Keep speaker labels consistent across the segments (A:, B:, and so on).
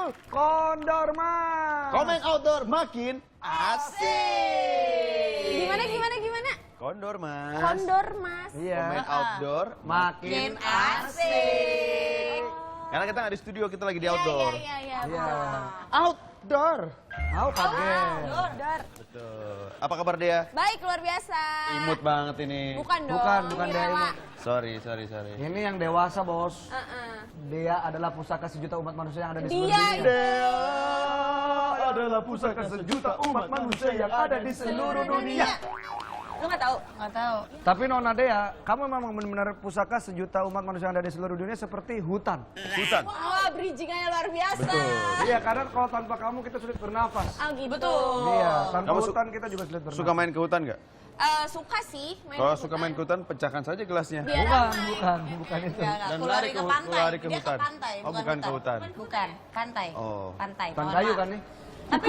A: judul Kondormas.
B: Komeng outdoor makin asik.
C: Gimana?
B: Kondormas.
C: Kondormas.
A: Iya.
B: Komeng outdoor
A: Makin
C: asik.
B: Karena kita nggak di studio, kita lagi di outdoor.
C: Iya.
B: Outdoor.
A: Kaget.
C: Outdoor.
B: Betul. Apa kabar Dea?
C: Baik, luar biasa.
B: Imut banget ini.
C: Bukan dong.
A: Bukan
C: ini
A: Dea
C: rela.
A: imut.
B: Sorry.
A: Ini yang dewasa, Bos. Dia adalah pusaka sejuta umat manusia yang ada di seluruh dunia.
B: Dea adalah pusaka sejuta umat manusia yang ada di seluruh dunia.
C: Lu nggak tahu?
D: Nggak tahu.
A: Tapi Nona Dea, kamu memang benar-benar pusaka sejuta umat manusia yang ada di seluruh dunia seperti hutan.
B: Hutan.
C: Wah, bridgingannya luar biasa.
B: Betul.
A: Iya, karena kalau tanpa kamu kita sulit bernafas.
C: Oh gitu.
D: Betul.
A: Iya, tanpa
B: Kamu
A: hutan kita juga sulit bernafas.
B: Suka main ke hutan nggak?
C: Suka sih main
B: Kalau
C: ke
B: suka
C: hutan.
B: main ke hutan, pecahkan saja gelasnya.
C: Biar
A: Bukan itu.
D: Nggak.
B: Dan
D: Lari ke pantai.
B: lari ke
D: Dia
B: hutan.
D: ke pantai,
B: Oh, bukan ke hutan.
D: Bukan, pantai.
B: Oh.
D: Pantai.
A: Hutan
D: mohon
A: kayu
D: maaf.
A: kan nih?
D: Tapi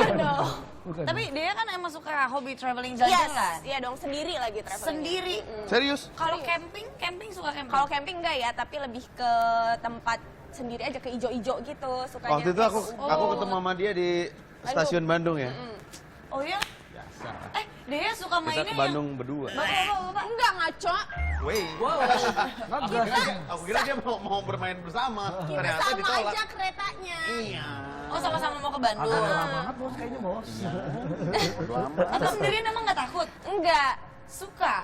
A: Bukan.
D: tapi dia kan emang suka hobi traveling
C: Yes,
D: jalan-jalan.
C: iya dong, sendiri lagi traveling.
D: Sendiri.
B: Serius?
D: Kalau camping suka camping.
C: Kalau camping enggak ya, tapi lebih ke tempat sendiri aja, ke ijo-ijo gitu sukanya.
B: Waktu itu aku ketemu sama dia di stasiun Bandung ya.
D: Oh iya?
B: Biasa.
D: Dia suka
B: Kita
D: mainnya
B: ke Bandung berdua.
D: Bapak.
C: Enggak ngaco.
B: Wih.
A: Ngegas.
B: Aku kira dia mau bermain bersama.
C: Kita
B: Ternyata
C: sama
B: ditolak.
C: aja keretanya.
B: Iya.
D: Oh sama-sama mau ke Bandung.
A: Agak lama banget, Bos, kayaknya, Bos.
B: Bodo amat.
D: Atau sendirian emang nggak takut?
C: Enggak,
D: Suka.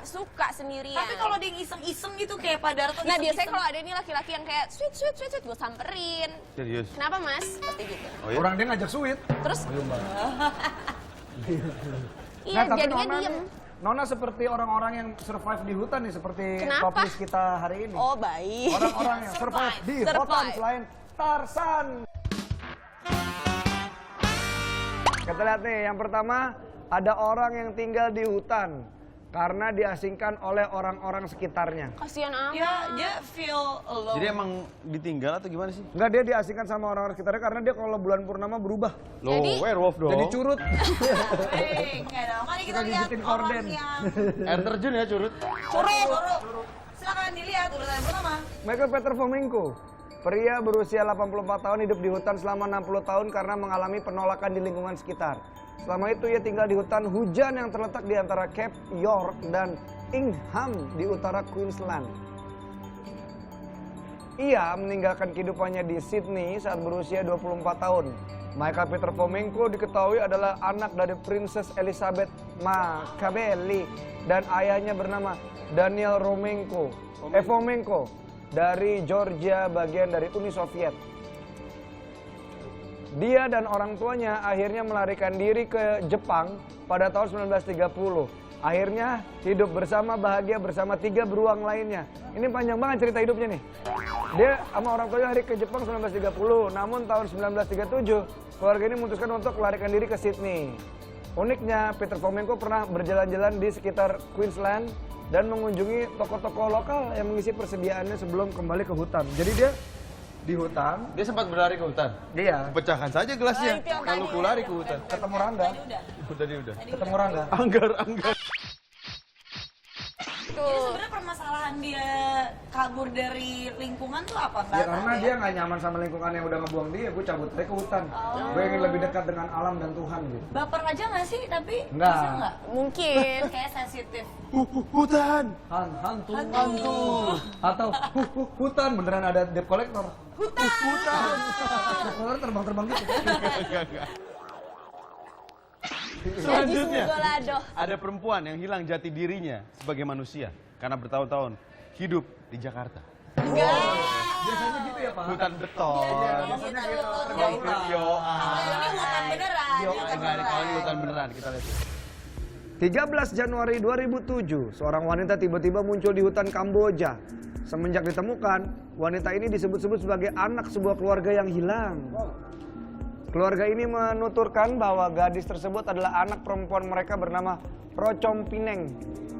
C: sendirian.
D: Tapi kalau dia iseng-isem gitu kayak Pak Darto
C: Nah biasanya
D: iseng-iseng.
C: kalau ada nih laki-laki yang kayak sweet, gue samperin.
B: Serius.
C: Kenapa mas? Pasti gitu.
B: Oh ya?
A: Orang dia ngajak sweet.
C: Terus, iya
A: Nah, tapi
C: jadinya
A: Nona
C: diem.
A: nih, Nona seperti orang-orang yang survive di hutan nih, seperti
C: Kenapa?
A: topis kita hari ini.
C: Oh baik.
A: Orang-orang yang survive di hutan
C: Survive.
A: selain Tarsan. Kita lihat nih, yang pertama ada orang yang tinggal di hutan karena diasingkan oleh orang-orang sekitarnya.
C: Kasian amat.
D: Ya, dia feel alone.
B: Jadi emang ditinggal atau gimana sih?
A: Enggak, dia diasingkan sama orang-orang sekitarnya karena dia kalau bulan purnama berubah.
B: Loh,
C: Jadi-
B: werewolf dong.
A: Jadi curut.
D: Enggak dong. Mari kita
A: Suka
D: lihat
A: gigitin
D: orang
A: korden.
D: yang
B: Air terjun ya curut.
D: curut. Silakan dilihat urutan pertama.
A: Michael Peter Fomenko, pria berusia 84 tahun hidup di hutan selama 60 tahun karena mengalami penolakan di lingkungan sekitar. Selama itu ia tinggal di hutan hujan yang terletak di antara Cape York dan Ingham di utara Queensland. Ia meninggalkan kehidupannya di Sydney saat berusia 24 tahun. Michael Peter Fomenko diketahui adalah anak dari Princess Elizabeth Machiavelli dan ayahnya bernama Daniel Fomenko dari Georgia, bagian dari Uni Soviet. Dia dan orang tuanya akhirnya melarikan diri ke Jepang pada tahun 1930. Akhirnya hidup bersama, bahagia bersama 3 beruang lainnya. Ini panjang banget cerita hidupnya nih. Dia sama orang tuanya lari ke Jepang 1930, namun tahun 1937 keluarga ini memutuskan untuk melarikan diri ke Sydney. Uniknya, Peter Fomenko pernah berjalan-jalan di sekitar Queensland dan mengunjungi toko-toko lokal yang mengisi persediaannya sebelum kembali ke hutan. Jadi dia di hutan,
B: Dia sempat berlari ke hutan.
A: dia
B: Pecahkan saja gelasnya.
C: itu yang
B: Kalau
C: tadi.
B: ku lari ke hutan.
A: ketemu Rangga,
B: Tadi udah.
A: ketemu Rangga.
B: Anggar.
D: Jadi sebenarnya permasalahan dia kabur dari lingkungan tuh apa?
A: Ya karena dia nggak nyaman sama lingkungan yang udah ngebuang dia, gue cabut aja ke hutan. Gue ingin lebih dekat dengan alam dan Tuhan gitu.
D: Baper aja nggak sih? Tapi
A: Nggak.
D: bisa nggak?
C: Mungkin.
D: Kayak sensitif.
B: Hutan.
A: Hantu. Atau hutan, beneran ada debt collector. Hutan. Debt collector terbang-terbang gitu.
B: Selanjutnya,
C: Golado.
B: ada perempuan yang hilang jati dirinya sebagai manusia karena bertahun-tahun hidup di Jakarta.
A: Biasanya gitu ya Pak.
B: Hutan beton.
A: Biasanya gitu.
B: Konkret, yo.
D: Ini hutan beneran.
B: Kalau ini hutan beneran, kita lihat.
A: 13 Januari 2007, seorang wanita tiba-tiba muncul di hutan Kamboja. Semenjak ditemukan, wanita ini disebut-sebut sebagai anak sebuah keluarga yang hilang. Keluarga ini menuturkan bahwa gadis tersebut adalah anak perempuan mereka bernama Rocom Pineng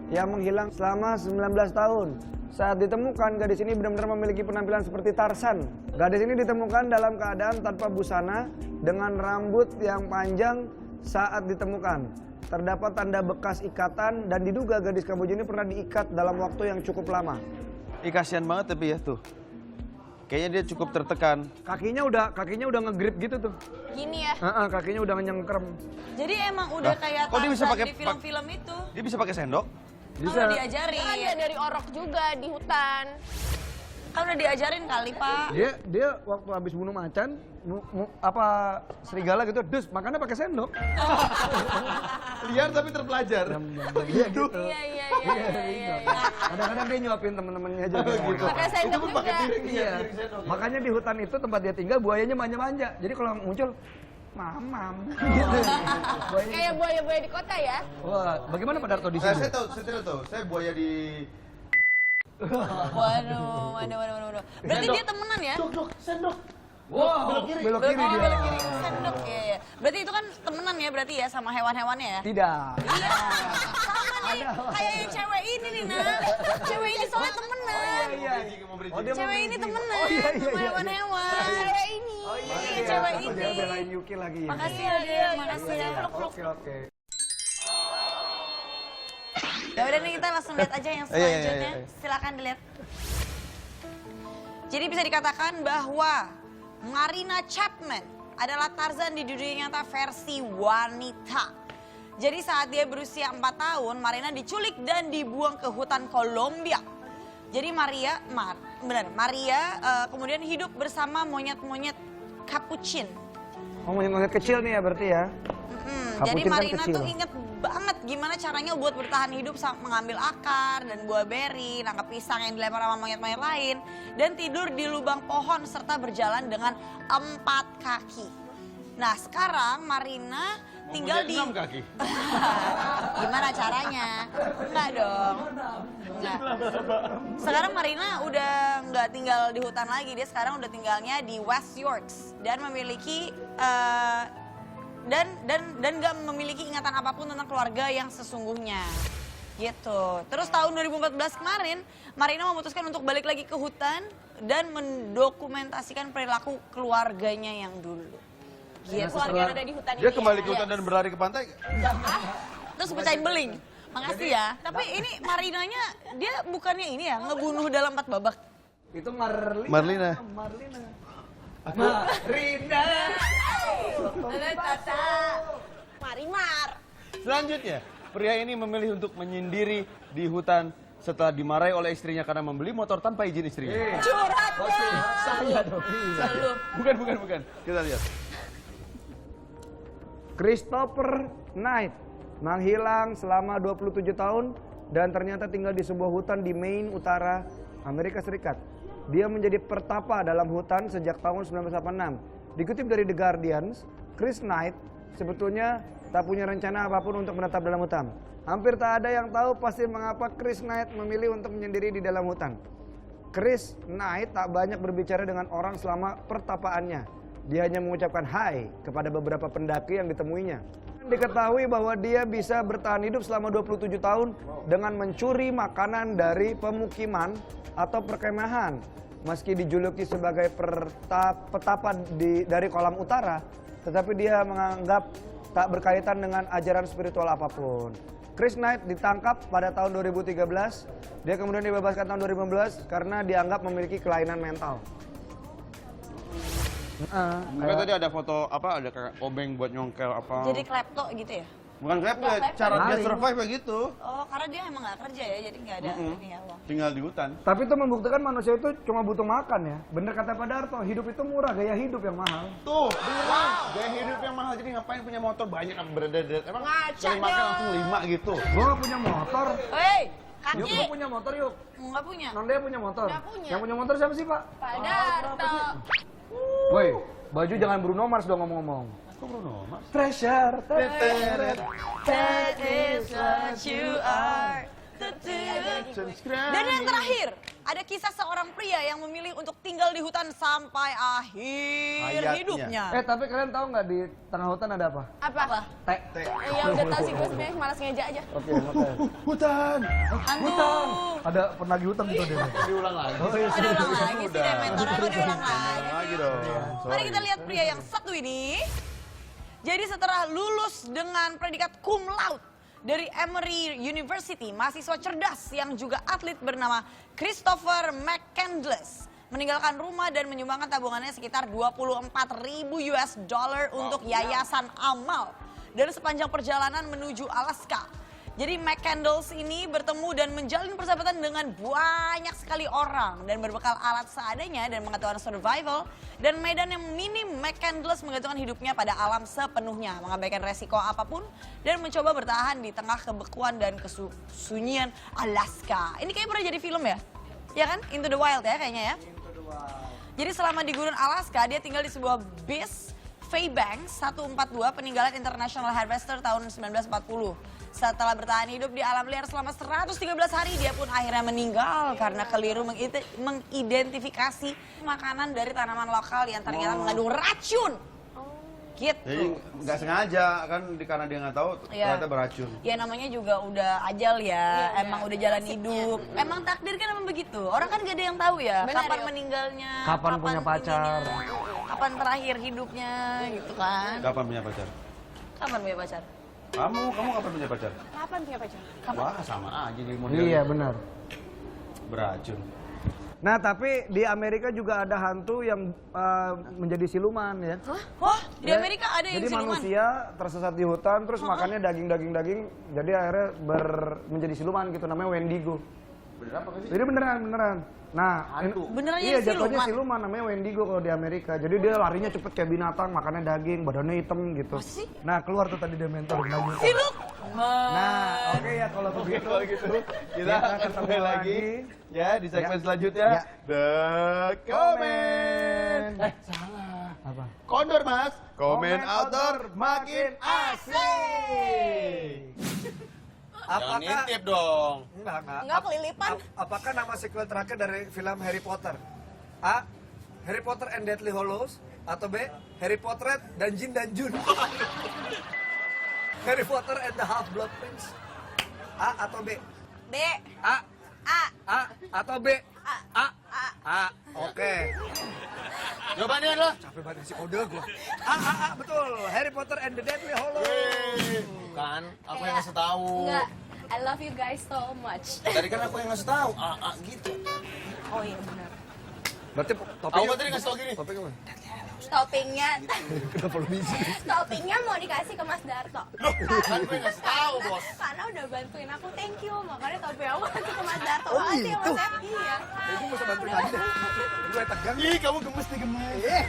A: yang menghilang selama 19 tahun. Saat ditemukan, gadis ini benar-benar memiliki penampilan seperti Tarsan. Gadis ini ditemukan dalam keadaan tanpa busana dengan rambut yang panjang saat ditemukan. Terdapat tanda bekas ikatan dan diduga gadis Kamboja ini pernah diikat dalam waktu yang cukup lama.
B: Kasihan banget tapi ya tuh. Kayaknya dia cukup tertekan.
A: Kakinya udah ngegrip gitu tuh.
C: Gini ya.
A: Kakinya udah nyengkrem.
D: Jadi emang udah kayak
B: kok dia bisa
D: Tarzan
B: pakai-
D: di film-film itu.
B: Dia bisa pakai sendok?
D: Kan udah diajarin.
C: Kan dia dari orok juga di hutan.
D: Kan udah diajarin kali, Pak.
A: Dia waktu habis bunuh macan, serigala gitu, dus makannya pakai sendok.
B: Liar tapi terpelajar.
A: Iya gitu.
C: Iya.
A: Kadang-kadang dia nyuapin temen-temennya juga.
B: Gitu.
C: Pakai sendok
B: Itu pun pakai
C: juga.
B: piring.
A: Iya. Makanya di hutan itu tempat dia tinggal buayanya manja-manja. Jadi kalau muncul mamam gitu. Buayanya-
C: Kayak buaya-buaya di kota ya.
A: Wah, bagaimana Pak Darto di
B: Saya
A: sini?
B: tidak tahu. Saya buaya di
D: Waduh. Berarti dia temenan ya?
A: Wow, belok kiri dia.
D: Belok kiri. Sendok. Iya. Berarti itu kan temenan ya berarti ya sama hewan-hewannya ya?
A: Tidak.
D: Iya. Sama nih. Kayak yang cewek ini nih, Nak. Cewek ini soalnya temenan.
A: Iya. Oh, dia mau
D: Cewek ini
A: bridging.
D: temenan
A: Oh, iya,
D: sama
A: iya.
D: hewan-hewan.
C: Cewek ini.
A: Oh iya,
D: Iya, cewek
A: Dia
D: ini.
A: belain Yuki lagi. Ya.
D: Makasih ya, dia. Makasih ya.
A: Oke.
D: Ya udah nih kita langsung lihat aja yang selanjutnya. Silakan dilihat. Jadi bisa dikatakan bahwa Marina Chapman adalah Tarzan di dunia nyata versi wanita. Jadi saat dia berusia 4 tahun, Marina diculik dan dibuang ke hutan Kolombia. Jadi Maria kemudian hidup bersama monyet-monyet capuchin.
A: Oh, monyet kecil nih ya berarti ya.
D: Jadi
A: Capuchin kan
D: Marina
A: kecil.
D: tuh inget banget gimana caranya buat bertahan hidup mengambil akar dan buah beri, nangkep pisang yang dilempar sama monyet-monyet lain, dan tidur di lubang pohon serta berjalan dengan 4 kaki. Nah sekarang Marina tinggal di...
B: 6 kaki.
D: Gimana caranya? Enggak dong. Enggak. Sekarang Marina udah nggak tinggal di hutan lagi, dia sekarang udah tinggalnya di West Yorks dan memiliki dan nggak memiliki ingatan apapun tentang keluarga yang sesungguhnya. Gitu. Terus tahun 2014 kemarin, Marina memutuskan untuk balik lagi ke hutan dan mendokumentasikan perilaku keluarganya yang dulu. Gitu.
C: Keluarga yang ada di hutan ini.
B: Dia kembali ke
C: ya.
B: hutan dan berlari ke pantai.
D: Terus pecahin beling. Makasih ya. Tapi ini Marinanya dia bukannya ini ya ngebunuh dalam 4 babak.
A: Itu Marlina.
B: Marlina.
A: Marina.
C: Marimar.
B: Selanjutnya, pria ini memilih untuk menyendiri di hutan setelah dimarahi oleh istrinya karena membeli motor tanpa izin istrinya.
D: Curhatnya.
A: Saya dong.
D: Selalu.
B: Bukan. Kita lihat.
A: Christopher Knight menghilang selama 27 tahun dan ternyata tinggal di sebuah hutan di Maine, utara Amerika Serikat. Dia menjadi pertapa dalam hutan sejak tahun 1986. Dikutip dari The Guardian, Chris Knight sebetulnya tak punya rencana apapun untuk menetap dalam hutan. Hampir tak ada yang tahu pasti mengapa Chris Knight memilih untuk menyendiri di dalam hutan. Chris Knight tak banyak berbicara dengan orang selama pertapaannya. Dia hanya mengucapkan hai kepada beberapa pendaki yang ditemuinya. Diketahui bahwa dia bisa bertahan hidup selama 27 tahun dengan mencuri makanan dari pemukiman atau perkemahan. Meski dijuluki sebagai petapa dari kolam utara, tetapi dia menganggap tak berkaitan dengan ajaran spiritual apapun. Chris Knight ditangkap pada tahun 2013, dia kemudian dibebaskan tahun 2015 karena dianggap memiliki kelainan mental.
B: Mungkin tadi ada foto ada kayak obeng buat nyongkel apa.
D: Jadi klepto gitu ya?
B: Bukan klepto ya, cara dia
A: Maling.
B: survive begitu.
D: Oh, karena dia emang nggak kerja ya, jadi nggak ada ini ya uang.
B: Tinggal di hutan.
A: Tapi itu membuktikan manusia itu cuma butuh makan ya. Bener kata Pak Darto, hidup itu murah, gaya hidup yang mahal.
B: Tuh, gaya hidup yang mahal, jadi ngapain punya motor banyak beredet. Emang
C: Ngaca
B: sekali makan
C: dong.
B: langsung 5 gitu.
A: Gua gak punya motor.
D: Hei,
A: Yuk,
D: kaki.
A: gua punya motor yuk.
D: Nggak punya.
A: Nondea punya motor.
C: Nggak punya.
A: Yang punya motor siapa sih Pak?
C: Pak Darto.
A: Woi, baju jangan Bruno Mars dong ngomong-ngomong.
B: Kok Bruno Mars?
A: Treasure.
D: That is what you are. Dan yang terakhir, ada kisah seorang pria yang memilih untuk tinggal di hutan sampai akhir
B: Hayatnya.
D: hidupnya.
A: Tapi kalian tahu nggak di tengah hutan ada apa?
C: Apa?
A: Teh.
C: Ya udah tahu sih, gue sebenarnya malas ngeja aja.
A: Oke, makanya.
B: Hutan.
D: Hantu.
A: Ada penagih hutan gitu deh.
B: Diulang lagi.
A: Oh iya,
D: Ada ulang lagi sih, Dementor. Kok diulang lagi?
B: Lagi dong.
D: Mari kita lihat pria yang satu ini. Jadi setelah lulus dengan predikat cum laude dari Emory University, mahasiswa cerdas yang juga atlet bernama Christopher McCandless meninggalkan rumah dan menyumbangkan tabungannya sekitar 24.000 US dollar untuk yayasan amal. Dan sepanjang perjalanan menuju Alaska. Jadi McCandles ini bertemu dan menjalin persahabatan dengan banyak sekali orang. Dan berbekal alat seadanya dan pengetahuan survival dan medan yang minim, McCandles menggantungkan hidupnya pada alam sepenuhnya. Mengabaikan resiko apapun dan mencoba bertahan di tengah kebekuan dan kesunyian Alaska. Ini kayaknya pernah jadi film ya? Ya kan? Into the Wild ya kayaknya ya? Jadi selama di gurun Alaska dia tinggal di sebuah bis Fairbanks 142 peninggalan International Harvester tahun 1940. Setelah bertahan hidup di alam liar selama 113 hari, dia pun akhirnya meninggal karena keliru mengidentifikasi makanan dari tanaman lokal yang ternyata mengandung racun. Gitu.
B: Jadi nggak sengaja kan karena dia nggak tahu ternyata beracun.
D: Ya namanya juga udah ajal ya, emang udah jalan hidup. Emang takdir kan emang begitu. Orang kan gak ada yang tahu ya,
C: Benar,
D: kapan
C: ya.
D: meninggalnya,
A: Kapan punya pacar.
D: ininya, kapan terakhir hidupnya gitu kan.
B: Kapan punya pacar?
D: Kapan punya pacar?
B: Kamu kapan punya pacar?
C: Kapan punya pacar?
B: Wah sama aja di model.
A: Iya benar.
B: Beracun.
A: Nah tapi di Amerika juga ada hantu yang menjadi siluman ya.
D: Wah, di Amerika ada yang
A: Jadi
D: siluman.
A: manusia tersesat di hutan terus makannya daging-daging jadi akhirnya menjadi siluman gitu, namanya Wendigo.
B: Bener apa sih?
A: Jadi beneran. Nah,
B: Hantu.
D: Beneran
A: iya
D: jadi
A: jatuhnya
D: siluman?
A: siluman namanya Wendigo kalau di Amerika. Jadi dia larinya cepet kayak binatang, makannya daging, badannya hitam gitu.
D: Masa sih?
A: Nah keluar tuh tadi Dementor lanjut.
D: Siluk.
A: Nah oke ya kalau begitu.
B: Kalau gitu kita ketemu lagi ya di segmen
A: Ya.
B: selanjutnya.
A: Ya.
B: The Comment. Salah.
A: Apa?
B: Kondor mas. Komen
A: Komen
B: outdoor
A: outdoor
B: makin asik. Jangan intip dong.
C: Enggak, kelilipan.
A: Apakah nama sequel terakhir dari film Harry Potter? A. Harry Potter and Deathly Hallows atau B. Harry Potter dan Jin dan Jun? Harry Potter and the Half-Blood Prince? A atau B?
D: B.
A: A.
D: A.
A: Atau B? A. Oke.
B: Jawabannya lo.
A: Capek banget si kode gua. A, betul. Harry Potter and the Deathly Hallows.
B: Kan, aku yang ngasih tahu.
C: Enggak. I love you guys so much.
B: Tadi kan aku yang ngasih tahu. Gitu.
C: Oh iya benar.
A: Berarti
B: Aku
A: topiknya
B: tadi ngasih tahu gini.
A: Topiknya apa?
C: Toppingnya,
A: Kenapa lu bisa?
C: toppingnya mau dikasih ke Mas Darto.
B: Kan gue yang ngasih tahu, Bos.
C: Karena udah bantuin aku, thank you. Makanya topping aku kasih ke Mas Darto.
A: Oh,
C: Makasih ya
A: gitu?
C: Mas Ed. Iya.
A: Gue bisa bantuin aja. Gue tegang.
B: Ih, kamu gemes nih gemes.
A: Eh,